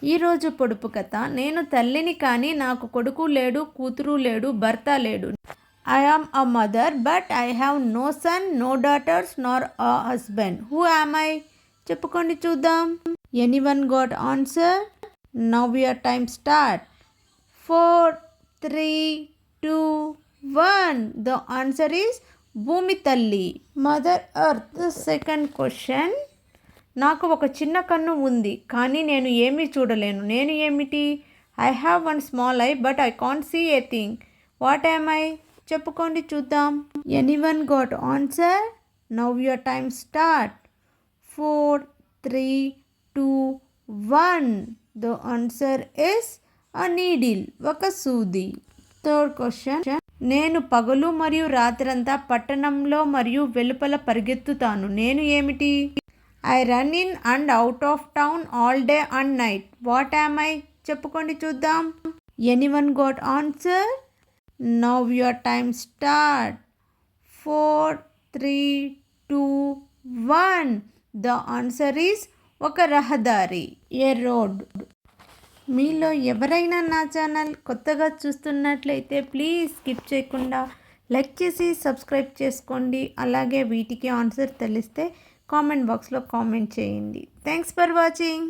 ఈరోజు పొడుపు కథ. నేను తల్లిని కానీ నాకు కొడుకు లేడు, కూతురు లేడు, భర్త లేడు. I am a mother but I have no son, no daughters nor a husband. Who am I? చెప్పుకోండి చూద్దాం. Anyone got answer? Now your time start. 4, 3, 2, 1. The answer is భూమి తల్లి, మదర్ ఎర్త్. Second question. నాకు ఒక చిన్న కన్ను ఉంది కానీ నేను ఏమీ చూడలేను. నేను ఏమిటి? I have one small eye but I can't see a thing. What am I? చెప్పుకోండి చూద్దాం. Anyone got answer? Now your time start. 4, 3, 2, 1. The answer is a needle, ఒక సూది. Third question. నేను పగలు మరియు రాత్రంతా పట్టణంలో మరియు వెలుపల పరిగెత్తుతాను. నేను ఏమిటి? I run in and out of town all day and night. What am I? చెప్పుకోండి చూద్దాం. Anyone got answer? Now your time start. 4, 3, 2, 1. The answer is ఒక రహదారి, ఏ రోడ్. మీలో ఎవరైనా నా ఛానల్ కొత్తగా చూస్తున్నట్లయితే ప్లీజ్ స్కిప్ చేయకుండా లైక్ చేసి సబ్స్క్రైబ్ చేసుకోండి. అలాగే వీటికి ఆన్సర్ తెలిస్తే కామెంట్ బాక్స్లో కామెంట్ చేయండి. Thanks for watching.